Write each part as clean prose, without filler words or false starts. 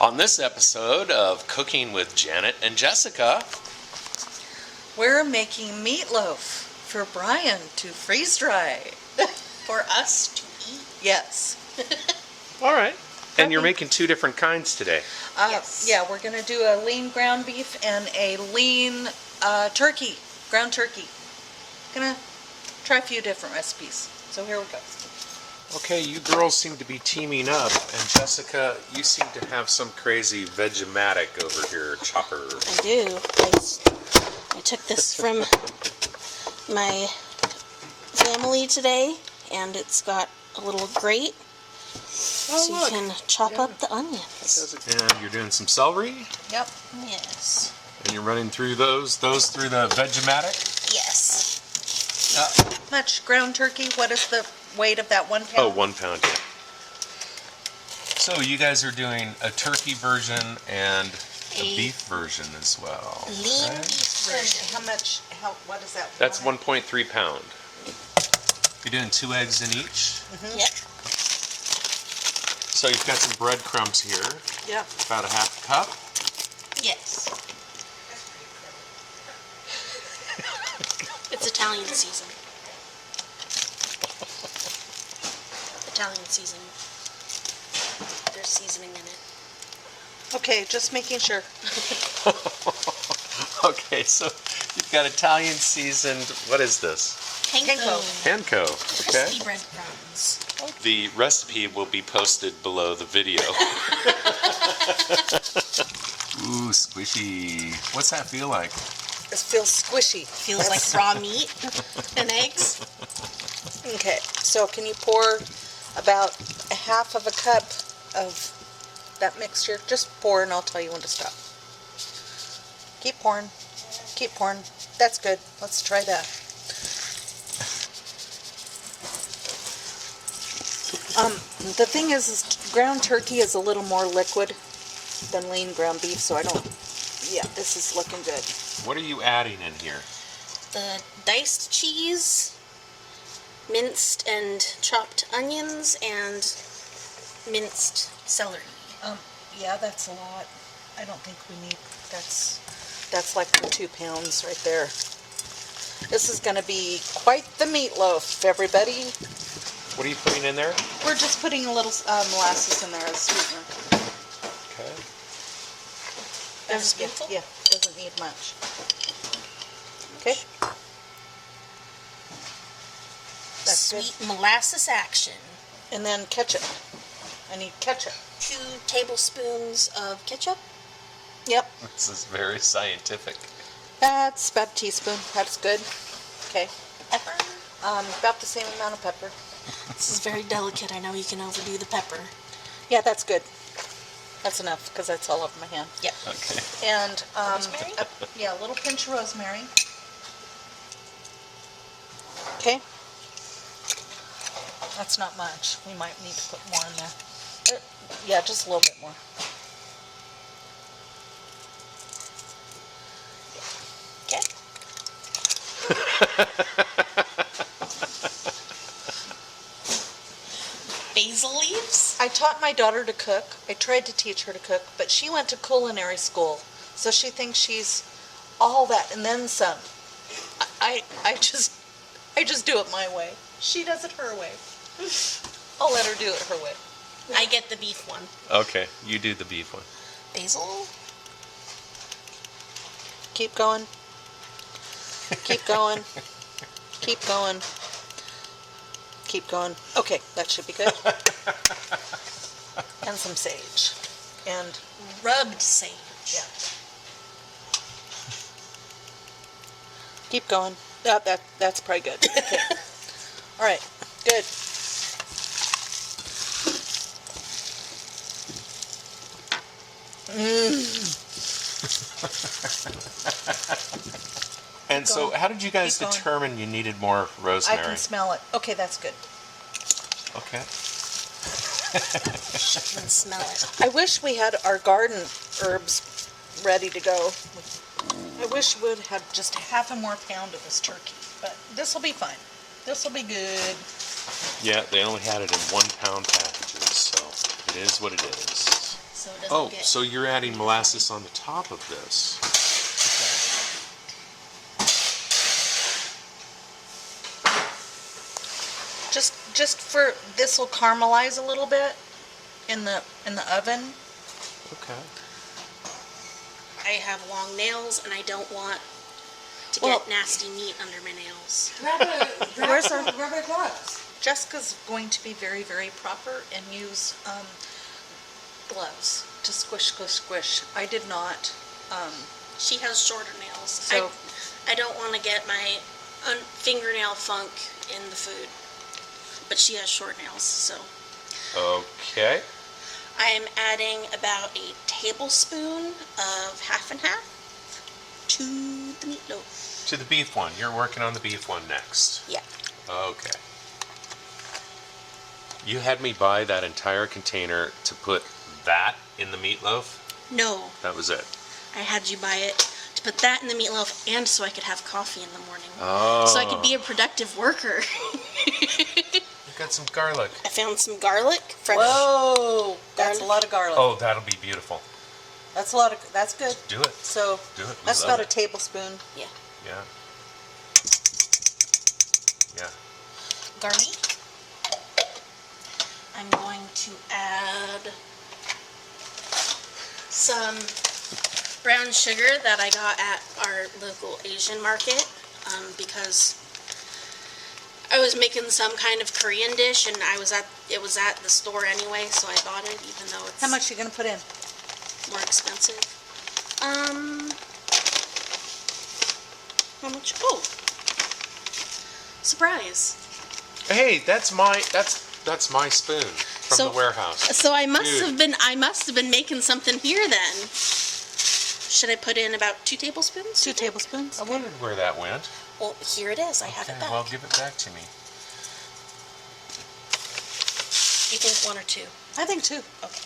On this episode of Cooking with Janet and Jessica, we're making meatloaf for Brian to freeze dry. For us to eat? Yes. all right. And you're making two different kinds today. Yes. Yeah, we're going to do a lean ground beef and a lean turkey, ground turkey. Gonna try a few different recipes. So here we go. Okay, you girls seem to be teaming up, and Jessica, you seem to have some crazy Vegematic over here, chopper. I do. I took this from my family today, and it's got a little grate, so you can chop up the onions. And you're doing some celery, Yep. Yes. and you're running through those through the Vegematic. Yes. Much ground turkey? What is the weight of that 1 pound? Oh, 1 pound, yeah. So you guys are doing a turkey version and a beef version as well. Lean right? beef version. What is that? That's 1.3 pound. You're doing 2 eggs in each. Mm-hmm. Yep. So you've got some breadcrumbs here, Yep. about a half cup. Yes. It's Italian season. Italian season. There's seasoning in it. Okay, just making sure. Okay, so you've got Italian seasoned, what is this? Panko. Panko, okay. Crispy breadcrumbs. The recipe will be posted below the video. Ooh, squishy. What's that feel like? It feels squishy. Feels like raw meat and eggs. Okay, so can you pour about a half of a cup of that mixture? Just pour and I'll tell you when to stop. Keep pouring. Keep pouring. That's good. Let's try that. The thing is ground turkey is a little more liquid than lean ground beef, so yeah, this is looking good. What are you adding in here? The diced cheese, minced and chopped onions, and minced celery. Yeah, that's a lot. I don't think we need, that's like for 2 pounds right there. This is going to be quite the meatloaf, everybody. What are you putting in there? We're just putting a little molasses in there as sweetener. Okay. There's a spoonful? Yeah, doesn't need much. Okay. That's Sweet good. molasses action. And then ketchup. I need ketchup. 2 tablespoons of ketchup. Yep. This is very scientific. That's about a teaspoon. That's good. Okay. Pepper. About the same amount of pepper. This is very delicate. I know you can overdo the pepper. Yeah, that's good. That's enough because that's all over my hand. Yep. Okay. And Rosemary? yeah, a little pinch of rosemary. Okay. That's not much. We might need to put more in there. Yeah, just a little bit more. Okay. Basil leaves? I taught my daughter to cook. I tried to teach her to cook, but she went to culinary school, so she thinks she's all that and then some. I just do it my way. She does it her way. I'll let her do it her way. I get the beef one. Okay, you do the beef one. Basil? Keep going. Keep going. Keep going. Keep going. Okay, that should be good. And some sage. And Rubbed sage. yeah. Keep going. That's probably good. Okay. All right. Good. And so how did you guys Keep going. determine you needed more I rosemary? can smell it. Okay, that's good. Okay. She can smell it. I wish we had our garden herbs ready to go. I wish we would have just half a more pound of this turkey, but this will be fine. This will be good. Yeah, they only had it in 1 pound packages, so it is what it is. so it doesn't Oh, get... so you're adding molasses on the top of this. Just for, this will caramelize a little bit in the oven. Okay. I have long nails, and I don't want to Well- get nasty meat under my nails. Where's our- rubber gloves? Jessica's going to be very, very proper and use gloves to squish, squish, squish. I did not. She has shorter nails. So- I don't want to get my fingernail funk in the food. But she has short nails, so. Okay. I am adding about a tablespoon of half and half to the meatloaf. To the beef one. You're working on the beef one next. Yeah. Okay. You had me buy that entire container to put that in the meatloaf? No, That was it. I had you buy it to put that in the meatloaf and so I could have coffee in the morning. Oh. So I could be a productive worker. You got some garlic. I found some garlic, fresh. Whoa, that's a Garlic. lot of garlic. Oh, that'll be beautiful. That's a lot of, that's good. Do it. So Do it. We that's love about a it. tablespoon. Yeah. Yeah. Yeah. Garlic. I'm going to add some brown sugar that I got at our local Asian market because I was making some kind of Korean dish and it was at the store anyway, so I bought it even though it's How much are you gonna put in? more expensive. How much? Oh, surprise! Hey, that's my spoon from So- the warehouse. So I must Dude. have been making something here then. Should I put in about 2 tablespoons? 2 tablespoons. I wondered where that went. Well, here it is. I have Okay, it back. well, give it back to me. You think 1 or 2? I think 2. Okay.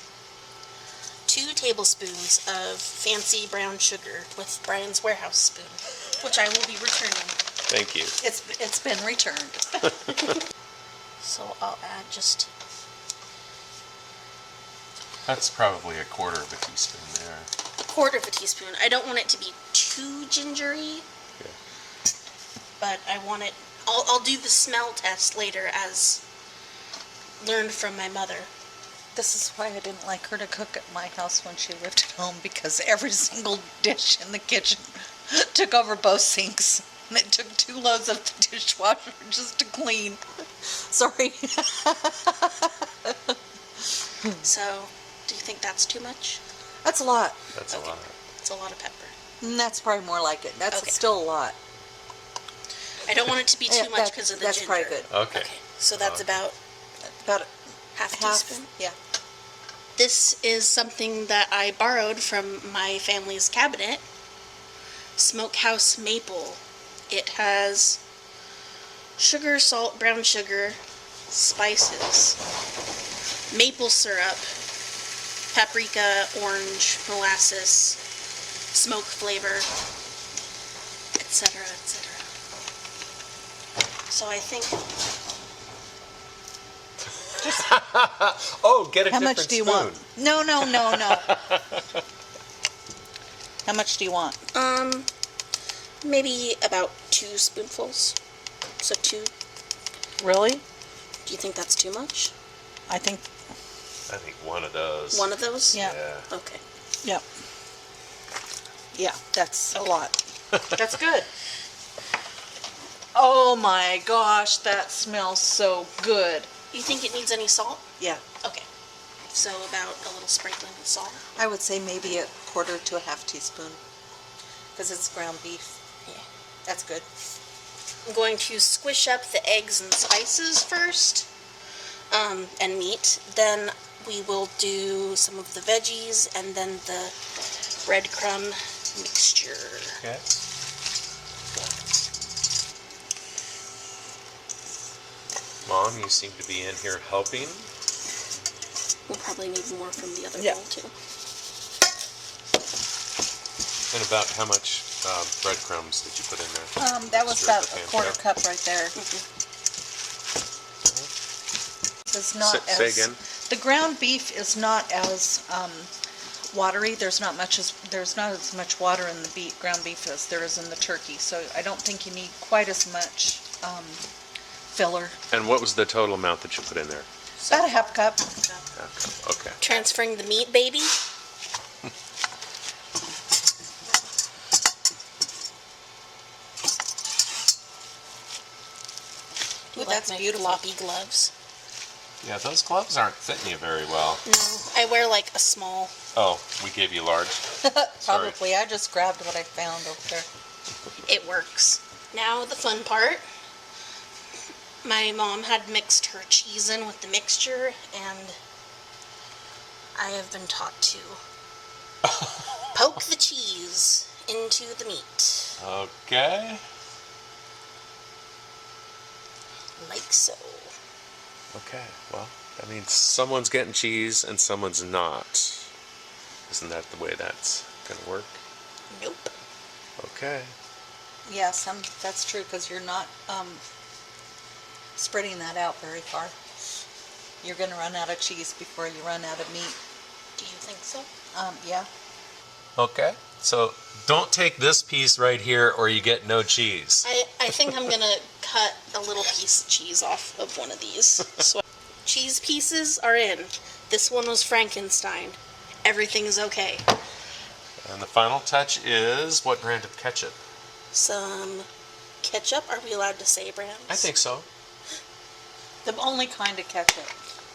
2 tablespoons of fancy brown sugar with Brian's warehouse spoon, which I will be returning. Thank you. It's been returned. So I'll add just That's probably a quarter of a teaspoon there. 1/4 of a teaspoon. I don't want it to be too gingery, Okay. but I want it. I'll do the smell test later as learned from my mother. This is why I didn't like her to cook at my house when she lived at home, because every single dish in the kitchen took over both sinks. And it took 2 loads of the dishwasher just to clean. Sorry. So, do you think that's too much? That's a lot. That's Okay. a lot. It's a lot of pepper. And that's probably more like it. That's Okay. still a lot. I don't want it to be too Yeah, much because of the that's ginger. probably good. Okay. Okay, so that's about About a half a half. teaspoon. Yeah. This is something that I borrowed from my family's cabinet. Smokehouse Maple. It has sugar, salt, brown sugar, spices, maple syrup, paprika, orange, molasses, smoke flavor, etc., etc. So I think Oh, get a How different much do you spoon. want? No, no, no, no. How much do you want? maybe about 2 spoonfuls. So 2. Really? Do you think that's too much? I think, I think one of those. 1 of those? yeah. Yeah. Okay. Yeah. Yeah, that's a lot. That's good. Oh my gosh, that smells so good. You think it needs any salt? Yeah, Okay. So about a little sprinkling of salt. I would say maybe a 1/4 to a half teaspoon, because it's ground beef. Yeah. That's good. I'm going to squish up the eggs and spices first, and meat. Then we will do some of the veggies and then the breadcrumb mixture. Okay. Mom, you seem to be in here helping. We'll probably need more from the other Yeah. bowl too. And about how much breadcrumbs did you put in there? That was Stir about the a pan 1/4 down. cup right there. It's not Say as, again? the ground beef is not as watery. There's not as much water in the ground beef as there is in the turkey. So I don't think you need quite as much filler. And what was the total amount that you put in there? About a half cup. Okay. Transferring the meat, baby. Ooh, Like that's my beautiful. floppy gloves. Yeah, those gloves aren't fitting you very well. No, I wear like a small. Oh, we gave you large. Sorry. Probably. I just grabbed what I found over there. It works. Now the fun part. My mom had mixed her cheese in with the mixture, and I have been taught to poke the cheese into the meat, Okay. like so. Okay, well, that means someone's getting cheese and someone's not. Isn't that the way that's gonna work? Nope. Okay. Yeah, that's true because you're not spreading that out very far. You're going to run out of cheese before you run out of meat. Do you think so? Yeah. Okay, so don't take this piece right here or you get no cheese. I think I'm gonna cut a little piece of cheese off of one of these. So, cheese pieces are in. This one was Frankenstein. Everything's okay. And the final touch is what brand of ketchup? Some ketchup. Are we allowed to say brands? I think so. The only kind of ketchup.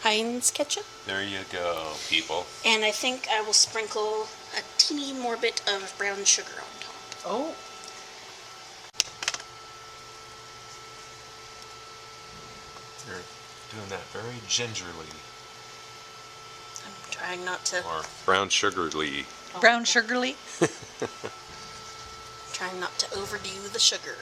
Heinz ketchup. There you go, people. And I think I will sprinkle a teeny more bit of brown sugar on top. Oh. You're doing that very gingerly. I'm trying not to. Or brown sugarly. Brown sugarly. Trying not to overdo the sugar.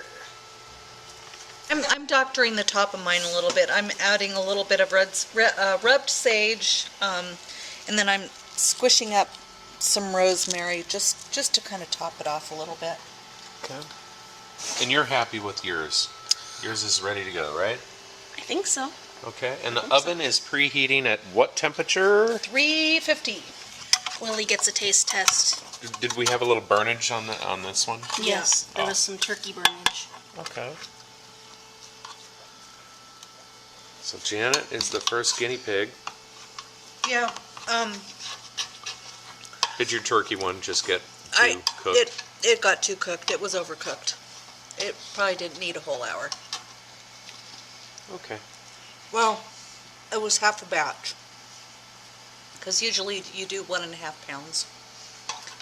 I'm doctoring the top of mine a little bit. I'm adding a little bit of rubbed sage, and then I'm squishing up some rosemary just to kind of top it off a little bit. Okay. And you're happy with yours. Yours is ready to go, right? I think so. Okay. And the oven is preheating at what temperature? 350. Willie gets a taste test. Did we have a little burnage on this one? Yes, there Oh. was some turkey burnage. Okay. So Janet is the first guinea pig. Yeah. Did your turkey one just get too cooked? It got too cooked. It was overcooked. It probably didn't need a whole hour. Okay. Well, it was half a batch. Because usually you do 1.5 pounds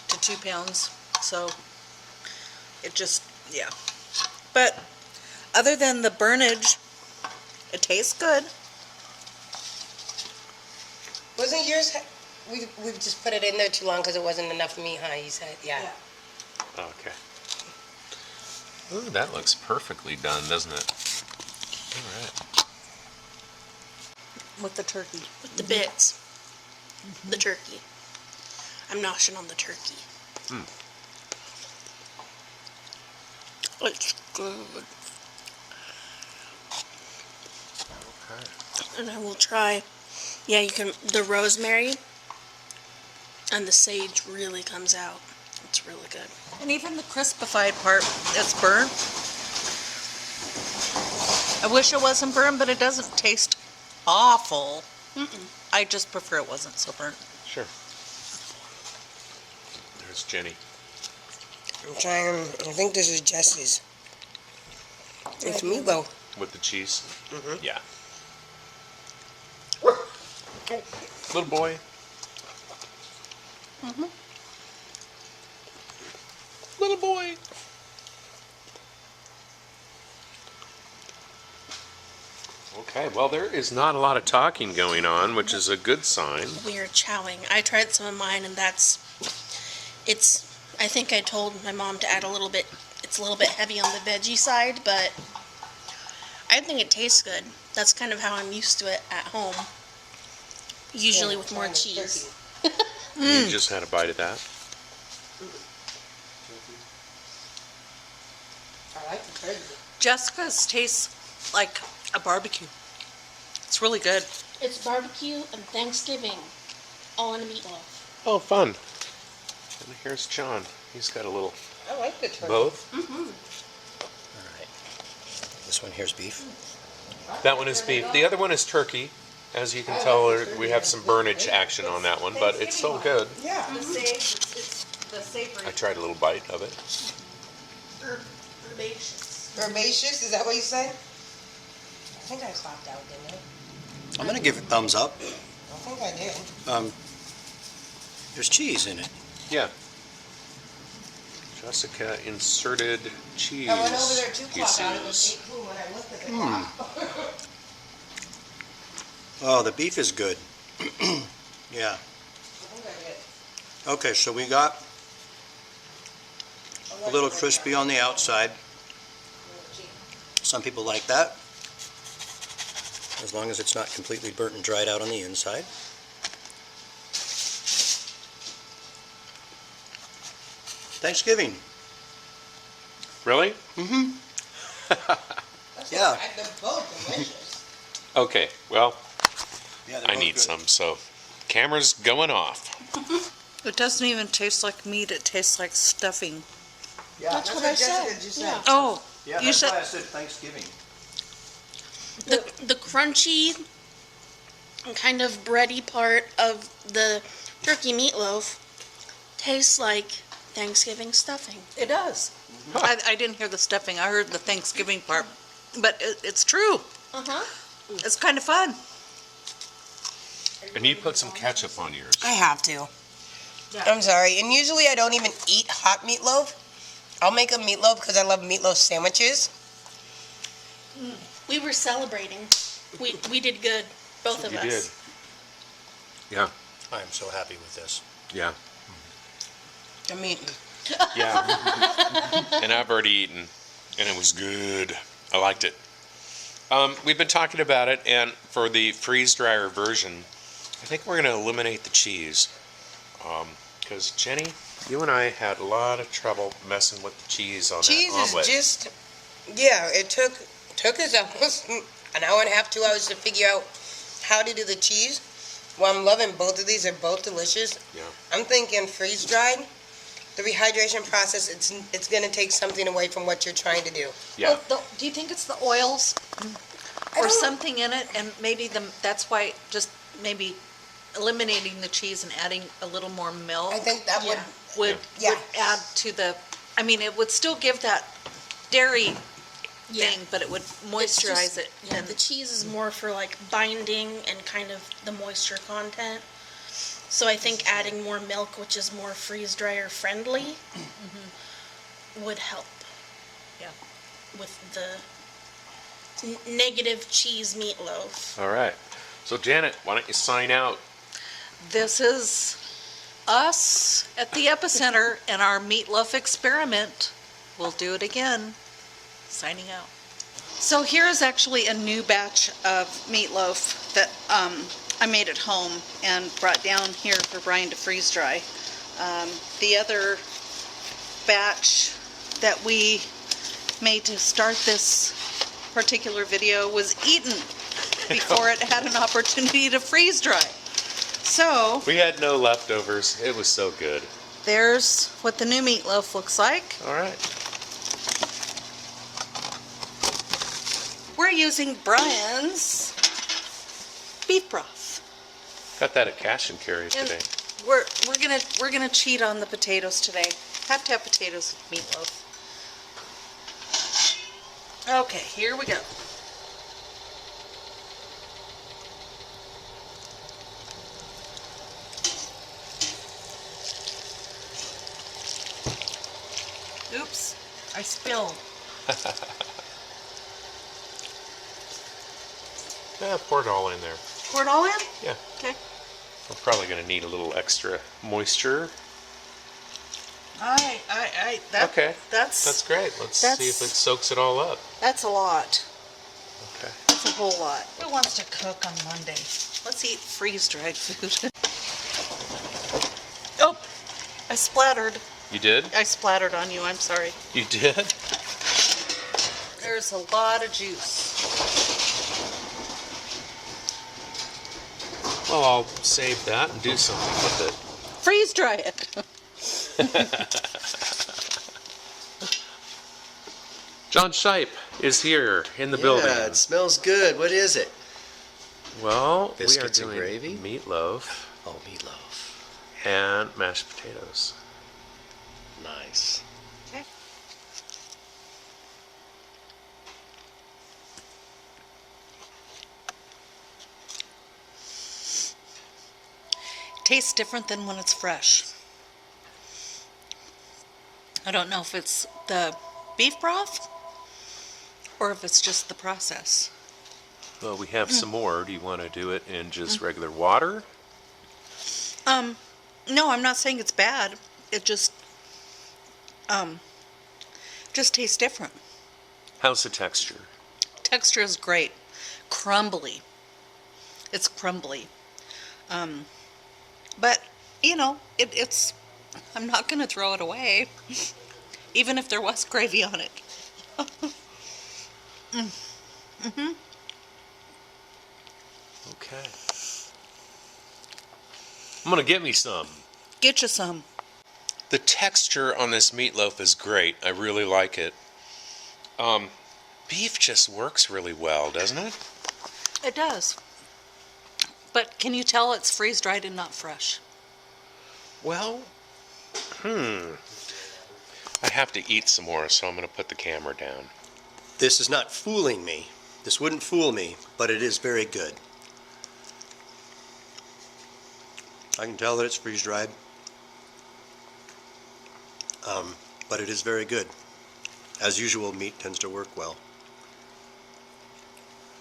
to 2 pounds. So it just, yeah. But other than the burnage, it tastes good. Wasn't yours? We just put it in there too long because it wasn't enough meat, huh? You said, yeah. Okay. Ooh, that looks perfectly done, doesn't it? All right. With the turkey. With the bits. The turkey. I'm noshing on the turkey. It's good. Okay. And I will try. Yeah, you can. The rosemary and the sage really comes out. It's really good. And even the crispified part that's burnt. I wish it wasn't burnt, but it doesn't taste awful. I just prefer it wasn't so burnt. Sure. There's Jenny. I'm trying. I think this is Jess's. It's Meatloaf. With the cheese? Mhm. Yeah. Little boy. Little boy. Okay, well, there is not a lot of talking going on, which is a good sign. We are chowing. I tried some of mine, and I think I told my mom to add a little bit. It's a little bit heavy on the veggie side, but I think it tastes good. That's kind of how I'm used to it at home. Usually with more cheese. You just had a bite of that. I like the turkey. Jessica's tastes like a barbecue. It's really good. It's barbecue and Thanksgiving, all in a meatloaf. Oh, fun. And here's John. He's got a little I like the turkey. both. All right. This one here's beef. That one is beef. The other one is turkey. As you can tell, we have some burnage action on that one, but it's still good. Yeah. The it's the savory. I tried a little bite of it. Herbaceous. Herbaceous, is that what you said? I think I clapped out, didn't I? I'm gonna give it thumbs up. I think I did. There's cheese in it. Yeah. Jessica inserted cheese. I went over there to clap out. It was pieces. 18 when I looked at the clock. Oh, the beef is good. Yeah. I think I did. Okay, so we got a little crispy on the outside. Some people like that, as long as it's not completely burnt and dried out on the inside. Thanksgiving. Really? Mm-hmm. That's Yeah. all right. They're both delicious. Okay, well, Yeah, they're I both need good. some, so camera's going off. It doesn't even taste like meat. It tastes like stuffing. Yeah, That's what I Jessica said. just Yeah. said. Oh, yeah, you that's said why I said Thanksgiving. The crunchy, kind of bready part of the turkey meatloaf tastes like Thanksgiving stuffing. it does. I didn't hear the stuffing. I heard the Thanksgiving part, but it's true. Uh-huh. It's kind of fun. And you put some ketchup on yours. I have to. I'm sorry. And usually I don't even eat hot meatloaf. I'll make a meatloaf because I love meatloaf sandwiches. We were celebrating. We did good, both of You us. did. Yeah, I am so happy with this. yeah, I'm eating. yeah. And I've already eaten, and it was good. I liked it. We've been talking about it, and for the freeze dryer version, I think we're going to eliminate the cheese. Because Jenny, you and I had a lot of trouble messing with the cheese on Cheese that is omelet. just, yeah, it took us almost an hour and a half, 2 hours to figure out how to do the cheese. Well, I'm loving both of these. They're both delicious. Yeah. I'm thinking freeze dried. The rehydration process, it's going to take something away from what you're trying to do. Yeah. Well, do you think it's the oils I or don't- something in it, and maybe that's why just maybe eliminating the cheese and adding a little more milk I think that would, would Yeah. would add to the. I mean, it would still give that dairy Yeah. thing, but it would It's moisturize just- it. Yeah, And the cheese is more for like binding and kind of the moisture content. So I think adding more milk, which is more freeze dryer friendly, would help. Yeah. With the negative cheese meatloaf. All right. So Janet, why don't you sign out? This is us at the epicenter and our meatloaf experiment. We'll do it again. Signing out. So here is actually a new batch of meatloaf that I made at home and brought down here for Brian to freeze dry. The other batch that we made to start this particular video was eaten before it had an opportunity to freeze dry. So We had no leftovers. It was so good. there's what the new meatloaf looks like. All right. We're using Brian's beef broth. Got that at Cash and Carry And today. we're gonna cheat on the potatoes today. Have to have potatoes with meatloaf. Okay, here we go. Oops, I spilled. Yeah, pour it all in there. Pour it all in? Yeah. Okay. We're probably going to need a little extra moisture. Okay. That's That's great. Let's That's- see if it soaks it all up. that's a lot. Okay. That's a whole lot. Who wants to cook on Monday? Let's eat freeze-dried food. Oh, I splattered. You did? I splattered on you. I'm sorry. You did? There's a lot of juice. Well, I'll save that and do something with it. Freeze dry it. John Shipe is here in the building. Yeah, it smells good. What is it? Well, Biscuits we are and doing gravy? meatloaf Oh, meatloaf. and mashed potatoes. Nice. Tastes different than when it's fresh. I don't know if it's the beef broth or if it's just the process. Well, we have some more. Do you want to do it in just regular water? No, I'm not saying it's bad. It just tastes different. How's the texture? Texture is great. Crumbly. It's crumbly. But, it's, I'm not going to throw it away, even if there was gravy on it. Okay. I'm going to get me some. Get you some. The texture on this meatloaf is great. I really like it. Beef just works really well, doesn't it? It does. But can you tell it's freeze-dried and not fresh? Well, I have to eat some more, so I'm going to put the camera down. This is not fooling me. This wouldn't fool me, but it is very good. I can tell that it's freeze-dried, but it is very good. As usual, meat tends to work well.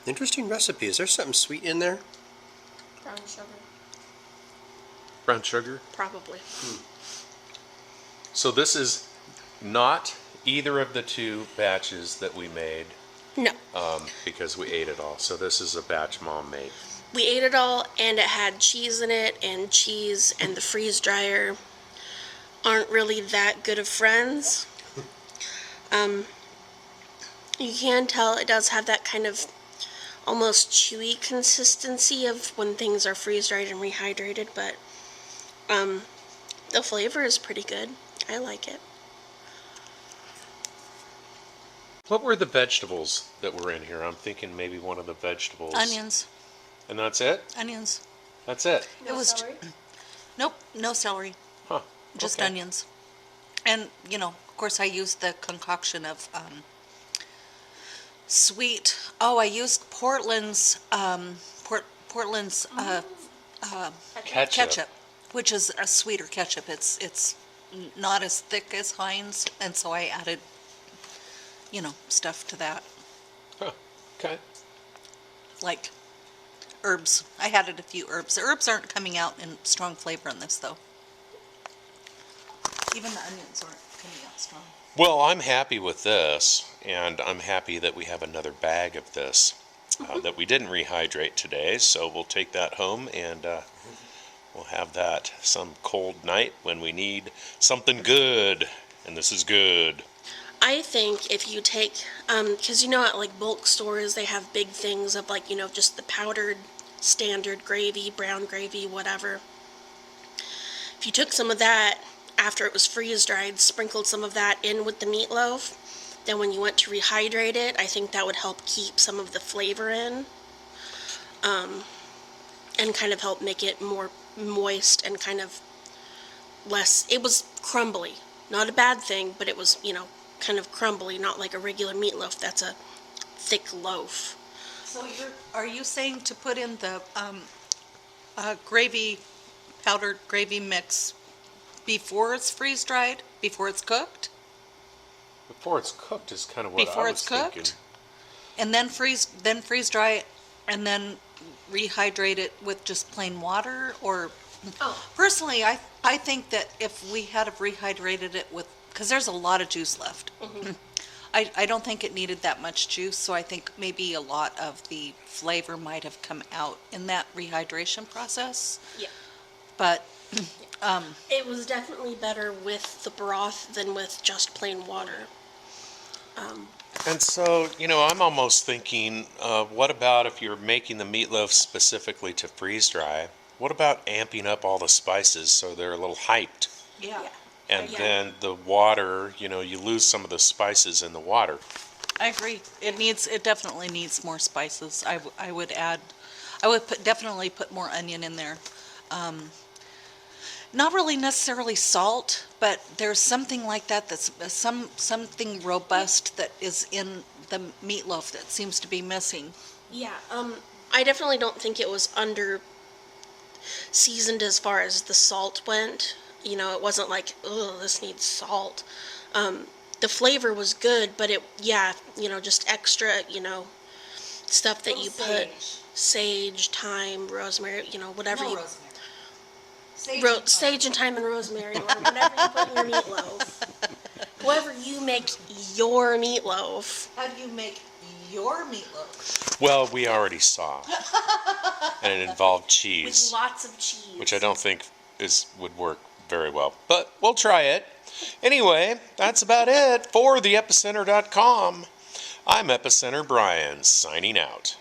Interesting recipe. Is there something sweet in there? Brown sugar, Brown sugar? probably. So this is not either of the two batches that we made No, because we ate it all. So this is a batch Mom made. we ate it all, and it had cheese in it, and cheese and the freeze dryer aren't really that good of friends. You can tell it does have that kind of almost chewy consistency of when things are freeze dried and rehydrated, but the flavor is pretty good. I like it. What were the vegetables that were in here? I'm thinking maybe one of the vegetables. Onions. And that's it? Onions. That's it? It was. Nope, no celery. Huh. Just Okay. onions. And, of course, I used the concoction of sweet. Oh, I used Portland's ketchup, which is a sweeter ketchup. It's not as thick as Heinz, and so I added, stuff to that, Huh. Okay. like herbs. I added a few herbs. The herbs aren't coming out in strong flavor in this, though. Even the onions aren't coming out strong. Well, I'm happy with this, and I'm happy that we have another bag of this that we didn't rehydrate today, so we'll take that home and we'll have that some cold night when we need something good, and this is good. I think if you take, because at like bulk stores, they have big things of like, just the powdered standard gravy, brown gravy, whatever. If you took some of that after it was freeze-dried, sprinkled some of that in with the meatloaf, then when you went to rehydrate it, I think that would help keep some of the flavor in, and kind of help make it more moist and kind of less, it was crumbly. Not a bad thing, but it was, kind of crumbly, not like a regular meatloaf that's a thick loaf. So are you saying to put in the powdered gravy mix before it's freeze-dried, before it's cooked? Before it's cooked is kind of what Before I it's was cooked? thinking. And then freeze dry it, and then rehydrate it with just plain water? Or, personally, I think that if we had have rehydrated it with, because there's a lot of juice left. I don't think it needed that much juice, so I think maybe a lot of the flavor might have come out in that rehydration process. Yeah. But It was definitely better with the broth than with just plain water. And so, I'm almost thinking, what about if you're making the meatloaf specifically to freeze dry? What about amping up all the spices so they're a little hyped? yeah. And Yeah. then the water, you know, you lose some of the spices in the water. I agree. It definitely needs more spices. I would add, I would definitely put more onion in there. Not really necessarily salt, but there's something like that that's something robust that is in the meatloaf that seems to be missing. Yeah, I definitely don't think it was under seasoned as far as the salt went. You know, it wasn't like, oh, this needs salt. The flavor was good, but just extra, stuff that you put, sage, thyme, rosemary, whatever you, sage and thyme and rosemary, or whatever you put in your meatloaf. However you make your meatloaf. How do you make your meatloaf? Well, we already saw. And it involved With cheese, lots of cheese. which I don't think would work very well. But we'll try it. Anyway, that's about it for the epicenter.com. I'm Epicenter Brian, signing out.